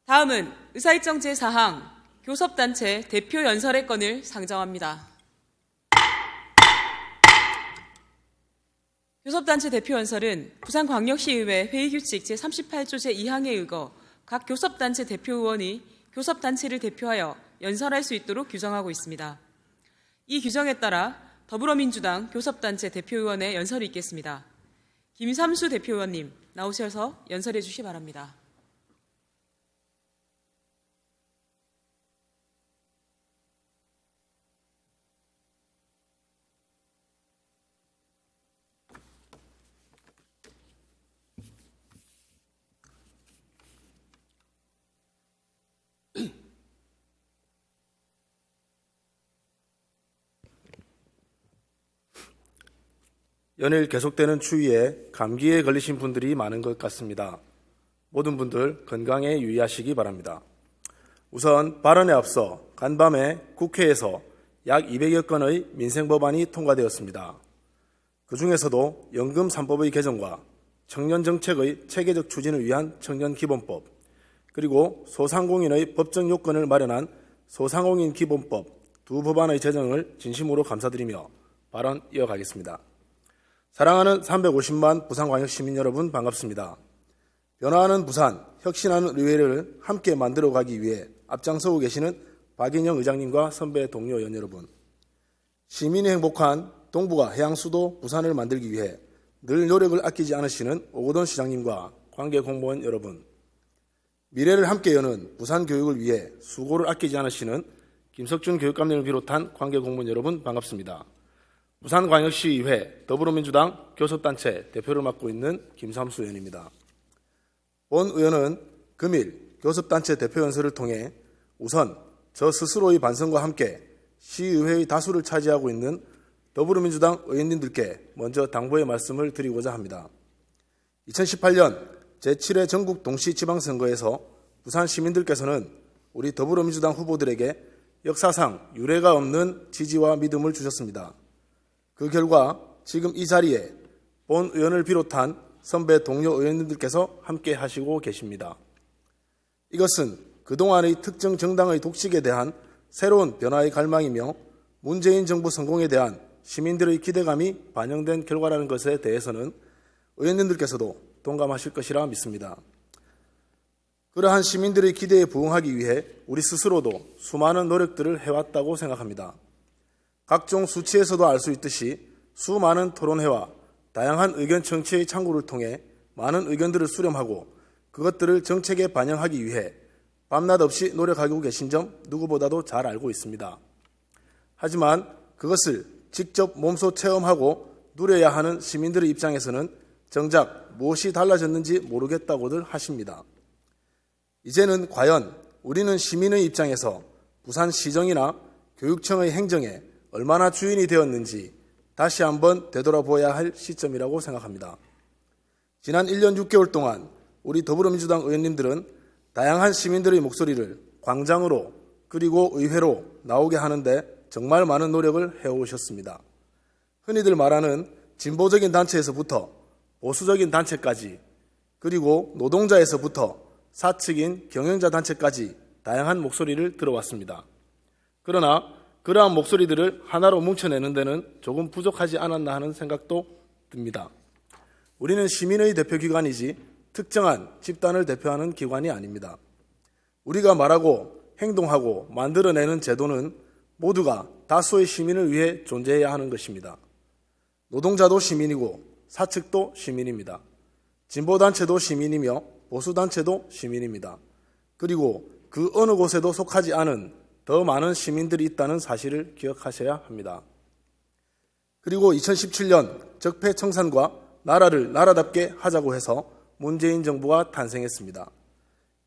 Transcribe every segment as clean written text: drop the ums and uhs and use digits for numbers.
다음은 의사일정 제4항 교섭단체 대표 연설의 건을 상정합니다. 교섭단체 대표 연설은 부산광역시의회 회의규칙 제38조 제2항에 의거 각 교섭단체 대표 의원이 교섭단체를 대표하여 연설할 수 있도록 규정하고 있습니다. 이 규정에 따라 더불어민주당 교섭단체 대표 의원의 연설이 있겠습니다. 김삼수 대표 의원님 나오셔서 연설해 주시기 바랍니다. 연일 계속되는 추위에 감기에 걸리신 분들이 많은 것 같습니다. 모든 분들 건강에 유의하시기 바랍니다. 우선 발언에 앞서 간밤에 국회에서 약 200여 건의 민생법안이 통과되었습니다. 그중에서도 연금 3법의 개정과 청년정책의 체계적 추진을 위한 청년기본법, 그리고 소상공인의 법적 요건을 마련한 소상공인 기본법 두 법안의 제정을 진심으로 감사드리며 발언 이어가겠습니다. 사랑하는 350만 부산광역 시민 여러분 반갑습니다. 변화하는 부산, 혁신하는 의회를 함께 만들어가기 위해 앞장서고 계시는 박인영 의장님과 선배 동료 의원 여러분, 시민이 행복한 동북아 해양수도 부산을 만들기 위해 늘 노력을 아끼지 않으시는 오고돈 시장님과 관계 공무원 여러분, 미래를 함께 여는 부산 교육을 위해 수고를 아끼지 않으시는 김석준 교육감님을 비롯한 관계 공무원 여러분 반갑습니다. 부산광역시의회 더불어민주당 교섭단체 대표를 맡고 있는 김삼수 의원입니다. 본 의원은 금일 교섭단체 대표 연설을 통해 우선 저 스스로의 반성과 함께 시의회의 다수를 차지하고 있는 더불어민주당 의원님들께 먼저 당부의 말씀을 드리고자 합니다. 2018년 제7회 전국 동시지방선거에서 부산 시민들께서는 우리 더불어민주당 후보들에게 역사상 유례가 없는 지지와 믿음을 주셨습니다. 그 결과 지금 이 자리에 본 의원을 비롯한 선배 동료 의원님들께서 함께 하시고 계십니다. 이것은 그동안의 특정 정당의 독식에 대한 새로운 변화의 갈망이며 문재인 정부 성공에 대한 시민들의 기대감이 반영된 결과라는 것에 대해서는 의원님들께서도 동감하실 것이라 믿습니다. 그러한 시민들의 기대에 부응하기 위해 우리 스스로도 수많은 노력들을 해왔다고 생각합니다. 각종 수치에서도 알 수 있듯이 수많은 토론회와 다양한 의견 청취의 창구를 통해 많은 의견들을 수렴하고 그것들을 정책에 반영하기 위해 밤낮 없이 노력하고 계신 점 누구보다도 잘 알고 있습니다. 하지만 그것을 직접 몸소 체험하고 누려야 하는 시민들의 입장에서는 정작 무엇이 달라졌는지 모르겠다고들 하십니다. 이제는 과연 우리는 시민의 입장에서 부산시정이나 교육청의 행정에 얼마나 주인이 되었는지 다시 한번 되돌아보아야 할 시점이라고 생각합니다. 지난 1년 6개월 동안 우리 더불어민주당 의원님들은 다양한 시민들의 목소리를 광장으로 그리고 의회로 나오게 하는데 정말 많은 노력을 해오셨습니다. 흔히들 말하는 진보적인 단체에서부터 보수적인 단체까지 그리고 노동자에서부터 사측인 경영자 단체까지 다양한 목소리를 들어왔습니다. 그러나 그러한 목소리들을 하나로 뭉쳐내는 데는 조금 부족하지 않았나 하는 생각도 듭니다. 우리는 시민의 대표기관이지 특정한 집단을 대표하는 기관이 아닙니다. 우리가 말하고 행동하고 만들어내는 제도는 모두가 다수의 시민을 위해 존재해야 하는 것입니다. 노동자도 시민이고 사측도 시민입니다. 진보단체도 시민이며 보수단체도 시민입니다. 그리고 그 어느 곳에도 속하지 않은 더 많은 시민들이 있다는 사실을 기억하셔야 합니다. 그리고 2017년 적폐청산과 나라를 나라답게 하자고 해서 문재인 정부가 탄생했습니다.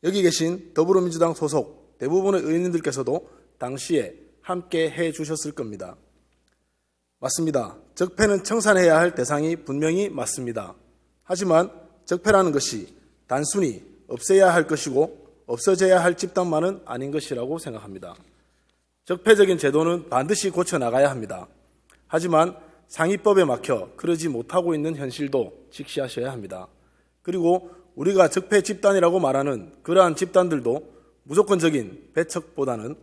여기 계신 더불어민주당 소속 대부분의 의원님들께서도 당시에 함께 해주셨을 겁니다. 맞습니다. 적폐는 청산해야 할 대상이 분명히 맞습니다. 하지만 적폐라는 것이 단순히 없애야 할 것이고 없어져야 할 집단만은 아닌 것이라고 생각합니다. 적폐적인 제도는 반드시 고쳐나가야 합니다. 하지만 상위법에 막혀 그러지 못하고 있는 현실도 직시하셔야 합니다. 그리고 우리가 적폐 집단이라고 말하는 그러한 집단들도 무조건적인 배척보다는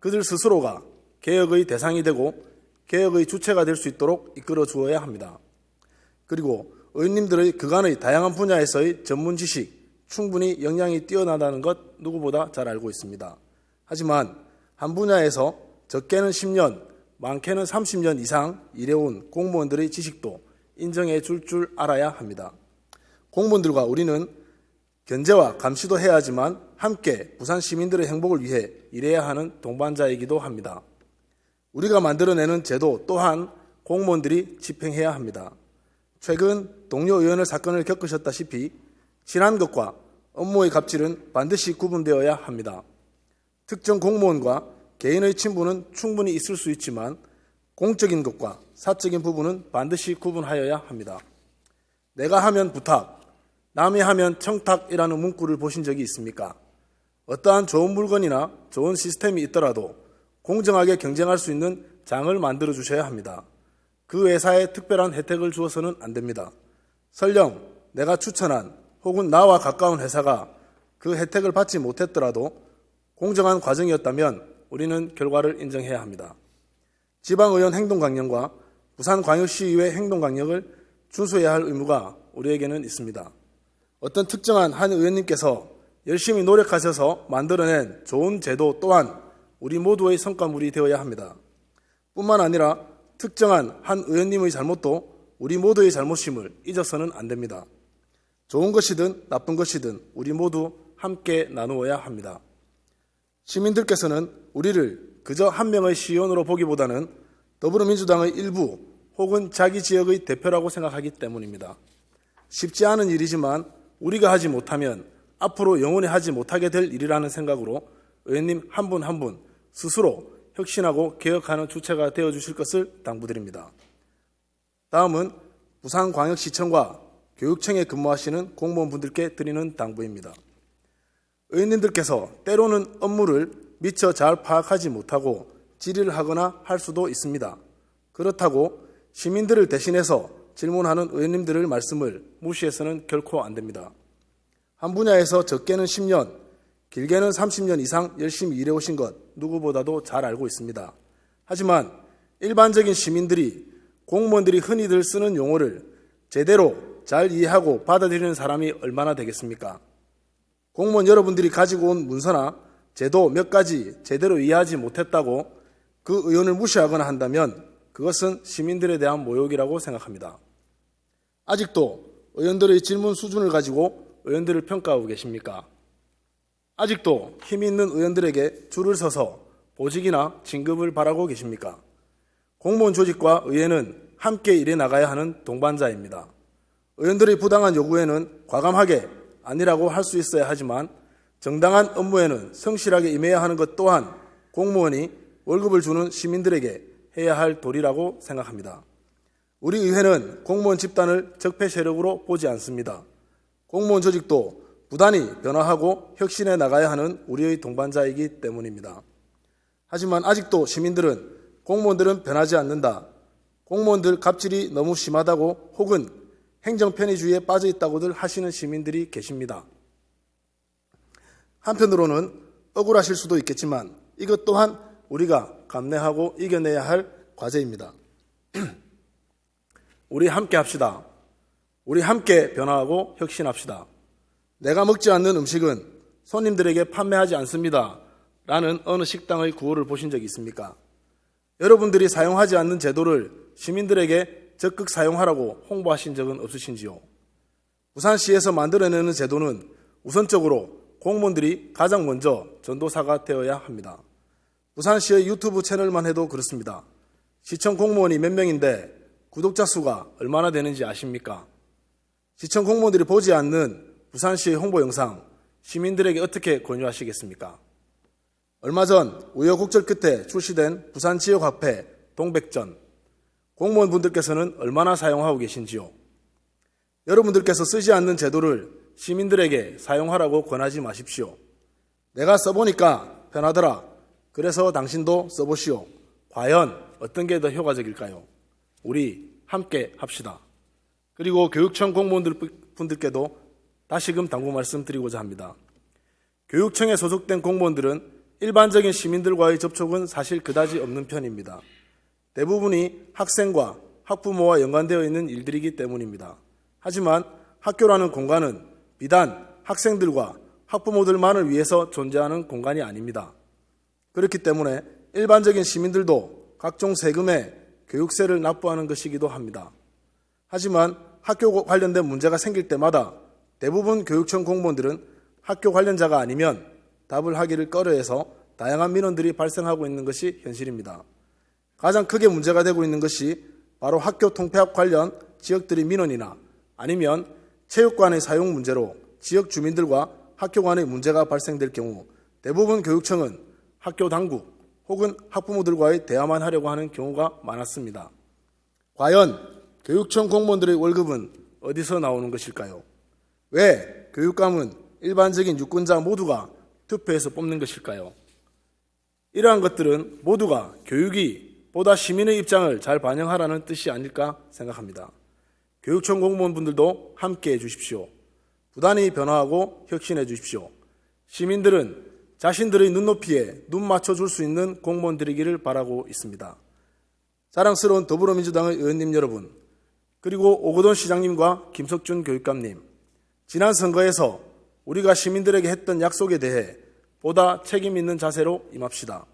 그들 스스로가 개혁의 대상이 되고 개혁의 주체가 될 수 있도록 이끌어 주어야 합니다. 그리고 의원님들의 그간의 다양한 분야에서의 전문 지식, 충분히 역량이 뛰어나다는 것 누구보다 잘 알고 있습니다. 하지만 한 분야에서 적게는 10년, 많게는 30년 이상 일해온 공무원들의 지식도 인정해 줄 알아야 합니다. 공무원들과 우리는 견제와 감시도 해야 하지만 함께 부산 시민들의 행복을 위해 일해야 하는 동반자이기도 합니다. 우리가 만들어내는 제도 또한 공무원들이 집행해야 합니다. 최근 동료 의원의 사건을 겪으셨다시피 친한 것과 업무의 갑질은 반드시 구분되어야 합니다. 특정 공무원과 개인의 친분은 충분히 있을 수 있지만 공적인 것과 사적인 부분은 반드시 구분하여야 합니다. 내가 하면 부탁, 남이 하면 청탁이라는 문구를 보신 적이 있습니까? 어떠한 좋은 물건이나 좋은 시스템이 있더라도 공정하게 경쟁할 수 있는 장을 만들어 주셔야 합니다. 그 회사에 특별한 혜택을 주어서는 안 됩니다. 설령 내가 추천한 혹은 나와 가까운 회사가 그 혜택을 받지 못했더라도 공정한 과정이었다면 우리는 결과를 인정해야 합니다. 지방의원 행동강령과 부산광역시의회 행동강령을 준수해야 할 의무가 우리에게는 있습니다. 어떤 특정한 한 의원님께서 열심히 노력하셔서 만들어낸 좋은 제도 또한 우리 모두의 성과물이 되어야 합니다. 뿐만 아니라 특정한 한 의원님의 잘못도 우리 모두의 잘못임을 잊어서는 안 됩니다. 좋은 것이든 나쁜 것이든 우리 모두 함께 나누어야 합니다. 시민들께서는 우리를 그저 한 명의 시의원으로 보기보다는 더불어민주당의 일부 혹은 자기 지역의 대표라고 생각하기 때문입니다. 쉽지 않은 일이지만 우리가 하지 못하면 앞으로 영원히 하지 못하게 될 일이라는 생각으로 의원님 한 분 한 분 스스로 혁신하고 개혁하는 주체가 되어주실 것을 당부드립니다. 다음은 부산광역시청과 교육청에 근무하시는 공무원분들께 드리는 당부입니다. 의원님들께서 때로는 업무를 미처 잘 파악하지 못하고 질의를 하거나 할 수도 있습니다. 그렇다고 시민들을 대신해서 질문하는 의원님들의 말씀을 무시해서는 결코 안 됩니다. 한 분야에서 적게는 10년, 길게는 30년 이상 열심히 일해오신 것 누구보다도 잘 알고 있습니다. 하지만 일반적인 시민들이 공무원들이 흔히들 쓰는 용어를 제대로 잘 이해하고 받아들이는 사람이 얼마나 되겠습니까? 공무원 여러분들이 가지고 온 문서나 제도 몇 가지 제대로 이해하지 못했다고 그 의원을 무시하거나 한다면 그것은 시민들에 대한 모욕이라고 생각합니다. 아직도 의원들의 질문 수준을 가지고 의원들을 평가하고 계십니까? 아직도 힘 있는 의원들에게 줄을 서서 보직이나 진급을 바라고 계십니까? 공무원 조직과 의회는 함께 일해 나가야 하는 동반자입니다. 의원들의 부당한 요구에는 과감하게 아니라고 할 수 있어야 하지만 정당한 업무에는 성실하게 임해야 하는 것 또한 공무원이 월급을 주는 시민들에게 해야 할 도리라고 생각합니다. 우리 의회는 공무원 집단을 적폐 세력으로 보지 않습니다. 공무원 조직도 부단히 변화하고 혁신해 나가야 하는 우리의 동반자이기 때문입니다. 하지만 아직도 시민들은 공무원들은 변하지 않는다, 공무원들 갑질이 너무 심하다고 혹은 행정편의주의에 빠져 있다고들 하시는 시민들이 계십니다. 한편으로는 억울하실 수도 있겠지만 이것 또한 우리가 감내하고 이겨내야 할 과제입니다. 우리 함께 합시다. 우리 함께 변화하고 혁신합시다. 내가 먹지 않는 음식은 손님들에게 판매하지 않습니다. 라는 어느 식당의 구호를 보신 적이 있습니까? 여러분들이 사용하지 않는 제도를 시민들에게 적극 사용하라고 홍보하신 적은 없으신지요? 부산시에서 만들어내는 제도는 우선적으로 공무원들이 가장 먼저 전도사가 되어야 합니다. 부산시의 유튜브 채널만 해도 그렇습니다. 시청 공무원이 몇 명인데 구독자 수가 얼마나 되는지 아십니까? 시청 공무원들이 보지 않는 부산시의 홍보 영상, 시민들에게 어떻게 권유하시겠습니까? 얼마 전 우여곡절 끝에 출시된 부산 지역화폐 동백전, 공무원분들께서는 얼마나 사용하고 계신지요? 여러분들께서 쓰지 않는 제도를 시민들에게 사용하라고 권하지 마십시오. 내가 써보니까 편하더라. 그래서 당신도 써보시오. 과연 어떤 게 더 효과적일까요? 우리 함께 합시다. 그리고 교육청 공무원분들께도 다시금 당부 말씀드리고자 합니다. 교육청에 소속된 공무원들은 일반적인 시민들과의 접촉은 사실 그다지 없는 편입니다. 대부분이 학생과 학부모와 연관되어 있는 일들이기 때문입니다. 하지만 학교라는 공간은 비단 학생들과 학부모들만을 위해서 존재하는 공간이 아닙니다. 그렇기 때문에 일반적인 시민들도 각종 세금에 교육세를 납부하는 것이기도 합니다. 하지만 학교 관련된 문제가 생길 때마다 대부분 교육청 공무원들은 학교 관련자가 아니면 답을 하기를 꺼려해서 다양한 민원들이 발생하고 있는 것이 현실입니다. 가장 크게 문제가 되고 있는 것이 바로 학교 통폐합 관련 지역들의 민원이나 아니면 체육관의 사용 문제로 지역 주민들과 학교 간의 문제가 발생될 경우 대부분 교육청은 학교 당국 혹은 학부모들과의 대화만 하려고 하는 경우가 많았습니다. 과연 교육청 공무원들의 월급은 어디서 나오는 것일까요? 왜 교육감은 일반적인 유권자 모두가 투표해서 뽑는 것일까요? 이러한 것들은 모두가 교육이 보다 시민의 입장을 잘 반영하라는 뜻이 아닐까 생각합니다. 교육청 공무원분들도 함께해 주십시오. 부단히 변화하고 혁신해 주십시오. 시민들은 자신들의 눈높이에 눈 맞춰줄 수 있는 공무원들이기를 바라고 있습니다. 자랑스러운 더불어민주당의 의원님 여러분, 그리고 오거돈 시장님과 김석준 교육감님, 지난 선거에서 우리가 시민들에게 했던 약속에 대해 보다 책임 있는 자세로 임합시다.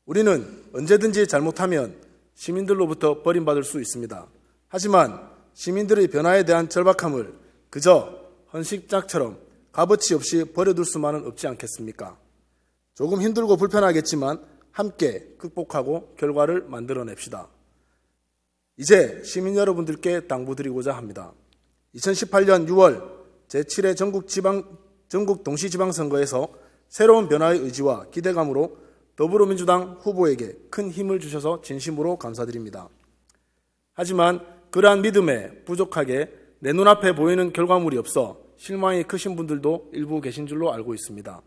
우리는 언제든지 잘못하면 시민들로부터 버림받을 수 있습니다. 하지만 시민들의 변화에 대한 절박함을 그저 헌신짝처럼 값어치 없이 버려둘 수만은 없지 않겠습니까? 조금 힘들고 불편하겠지만 함께 극복하고 결과를 만들어냅시다. 이제 시민 여러분들께 당부드리고자 합니다. 2018년 6월 제7회 전국 동시지방선거에서 새로운 변화의 의지와 기대감으로 더불어민주당 후보에게 큰 힘을 주셔서 진심으로 감사드립니다. 하지만 그러한 믿음에 부족하게 내 눈앞에 보이는 결과물이 없어 실망이 크신 분들도 일부 계신 줄로 알고 있습니다.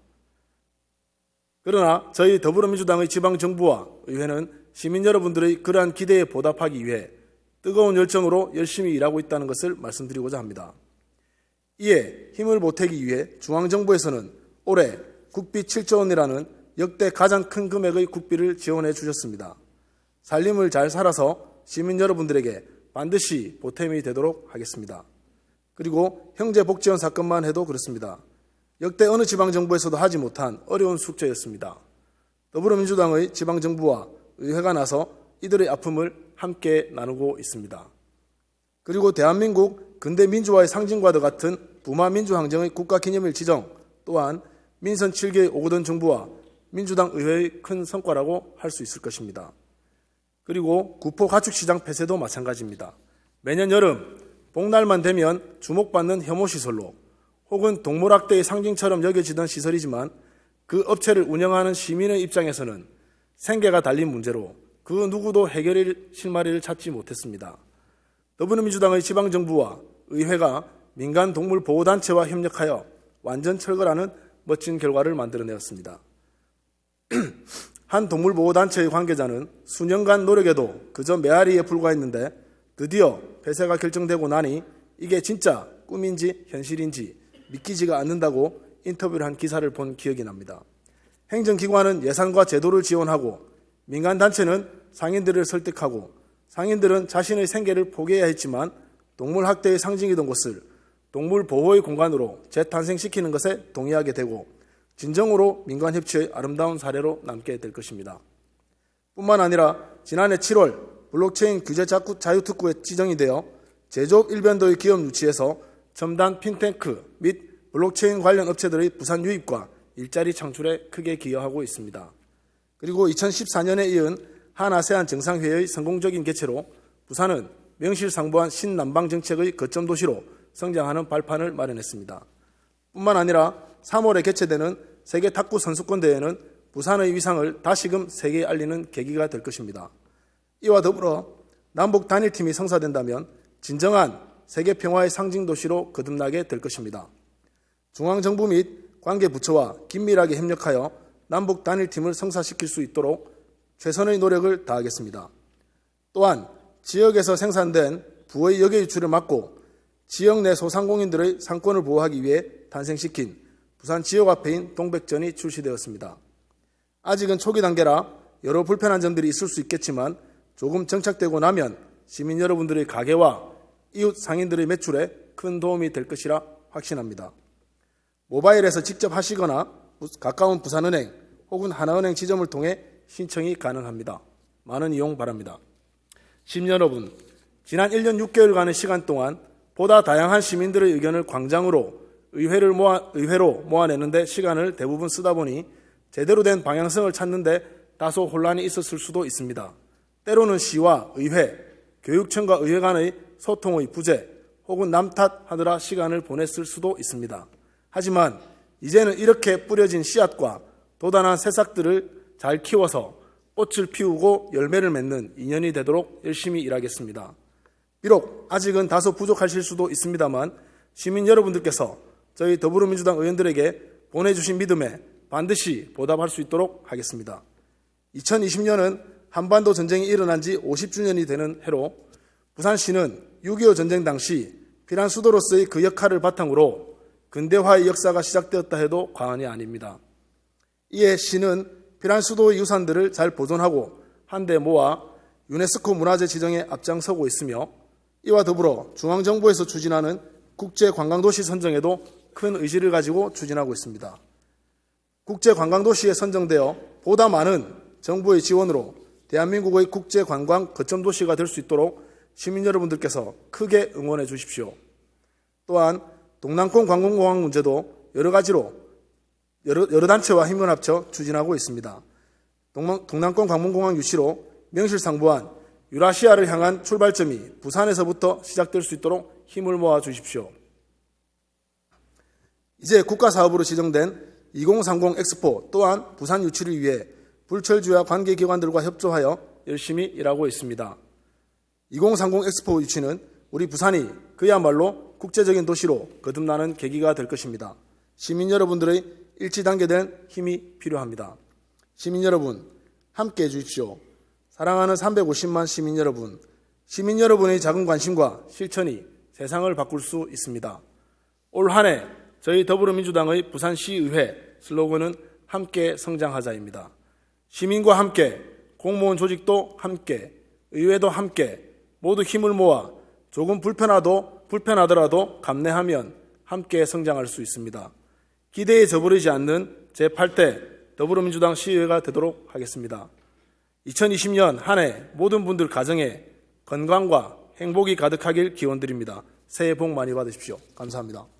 그러나 저희 더불어민주당의 지방정부와 의회는 시민 여러분들의 그러한 기대에 보답하기 위해 뜨거운 열정으로 열심히 일하고 있다는 것을 말씀드리고자 합니다. 이에 힘을 보태기 위해 중앙정부에서는 올해 국비 7조 원이라는 역대 가장 큰 금액의 국비를 지원해 주셨습니다. 살림을 잘 살아서 시민 여러분들에게 반드시 보탬이 되도록 하겠습니다. 그리고 형제복지원 사건만 해도 그렇습니다. 역대 어느 지방정부에서도 하지 못한 어려운 숙제였습니다. 더불어민주당의 지방정부와 의회가 나서 이들의 아픔을 함께 나누고 있습니다. 그리고 대한민국 근대 민주화의 상징과도 같은 부마민주항쟁의 국가기념일 지정 또한 민선 7개의 오거돈 정부와 민주당 의회의 큰 성과라고 할 수 있을 것입니다. 그리고 구포 가축시장 폐쇄도 마찬가지입니다. 매년 여름 복날만 되면 주목받는 혐오시설로 혹은 동물학대의 상징처럼 여겨지던 시설이지만 그 업체를 운영하는 시민의 입장에서는 생계가 달린 문제로 그 누구도 해결의 실마리를 찾지 못했습니다. 더불어민주당의 지방정부와 의회가 민간 동물보호단체와 협력하여 완전 철거라는 멋진 결과를 만들어내었습니다. 한 동물보호단체의 관계자는 수년간 노력에도 그저 메아리에 불과했는데 드디어 폐쇄가 결정되고 나니 이게 진짜 꿈인지 현실인지 믿기지가 않는다고 인터뷰를 한 기사를 본 기억이 납니다. 행정기관은 예산과 제도를 지원하고 민간단체는 상인들을 설득하고 상인들은 자신의 생계를 포기해야 했지만 동물학대의 상징이던 곳을 동물보호의 공간으로 재탄생시키는 것에 동의하게 되고 진정으로 민간협치의 아름다운 사례로 남게 될 것입니다. 뿐만 아니라 지난해 7월 블록체인 규제 자유특구에 지정이 되어 제조업 일변도의 기업 유치에서 첨단 핀테크 및 블록체인 관련 업체들의 부산 유입과 일자리 창출에 크게 기여하고 있습니다. 그리고 2014년에 이은 한아세안 정상회의의 성공적인 개최로 부산은 명실상부한 신남방 정책의 거점 도시로 성장하는 발판을 마련했습니다. 뿐만 아니라 3월에 개최되는 세계 탁구 선수권 대회는 부산의 위상을 다시금 세계에 알리는 계기가 될 것입니다. 이와 더불어 남북 단일팀이 성사된다면 진정한 세계 평화의 상징 도시로 거듭나게 될 것입니다. 중앙정부 및 관계부처와 긴밀하게 협력하여 남북 단일팀을 성사시킬 수 있도록 최선의 노력을 다하겠습니다. 또한 지역에서 생산된 부의 역외 유출을 막고 지역 내 소상공인들의 상권을 보호하기 위해 탄생시킨 부산 지역화폐인 동백전이 출시되었습니다. 아직은 초기 단계라 여러 불편한 점들이 있을 수 있겠지만 조금 정착되고 나면 시민 여러분들의 가게와 이웃 상인들의 매출에 큰 도움이 될 것이라 확신합니다. 모바일에서 직접 하시거나 가까운 부산은행 혹은 하나은행 지점을 통해 신청이 가능합니다. 많은 이용 바랍니다. 시민 여러분, 지난 1년 6개월간의 시간 동안 보다 다양한 시민들의 의견을 광장으로 의회로 모아내는데 시간을 대부분 쓰다 보니 제대로 된 방향성을 찾는데 다소 혼란이 있었을 수도 있습니다. 때로는 시와 의회, 교육청과 의회 간의 소통의 부재 혹은 남 탓하느라 시간을 보냈을 수도 있습니다. 하지만 이제는 이렇게 뿌려진 씨앗과 도단한 새싹들을 잘 키워서 꽃을 피우고 열매를 맺는 인연이 되도록 열심히 일하겠습니다. 비록 아직은 다소 부족하실 수도 있습니다만 시민 여러분들께서 저희 더불어민주당 의원들에게 보내주신 믿음에 반드시 보답할 수 있도록 하겠습니다. 2020년은 한반도 전쟁이 일어난 지 50주년이 되는 해로 부산시는 6.25 전쟁 당시 피난 수도로서의 그 역할을 바탕으로 근대화의 역사가 시작되었다 해도 과언이 아닙니다. 이에 시는 피난 수도의 유산들을 잘 보존하고 한데 모아 유네스코 문화재 지정에 앞장서고 있으며 이와 더불어 중앙정부에서 추진하는 국제관광도시 선정에도 큰 의지를 가지고 추진하고 있습니다. 국제관광도시에 선정되어 보다 많은 정부의 지원으로 대한민국의 국제관광 거점도시가 될 수 있도록 시민 여러분들께서 크게 응원해 주십시오. 또한 동남권 관광공항 문제도 여러 가지로 여러 단체와 힘을 합쳐 추진하고 있습니다. 동남권 관광공항 유치로 명실상부한 유라시아를 향한 출발점이 부산에서부터 시작될 수 있도록 힘을 모아 주십시오. 이제 국가사업으로 지정된 2030 엑스포 또한 부산 유치를 위해 불철주야 관계기관들과 협조하여 열심히 일하고 있습니다. 2030 엑스포 유치는 우리 부산이 그야말로 국제적인 도시로 거듭나는 계기가 될 것입니다. 시민 여러분들의 일치단계된 힘이 필요합니다. 시민 여러분, 함께해 주십시오. 사랑하는 350만 시민 여러분, 시민 여러분의 작은 관심과 실천이 세상을 바꿀 수 있습니다. 올 한 해 저희 더불어민주당의 부산시의회 슬로건은 함께 성장하자입니다. 시민과 함께, 공무원 조직도 함께, 의회도 함께 모두 힘을 모아 조금 불편하더라도 감내하면 함께 성장할 수 있습니다. 기대에 저버리지 않는 제8대 더불어민주당 시의회가 되도록 하겠습니다. 2020년 한 해 모든 분들 가정에 건강과 행복이 가득하길 기원드립니다. 새해 복 많이 받으십시오. 감사합니다.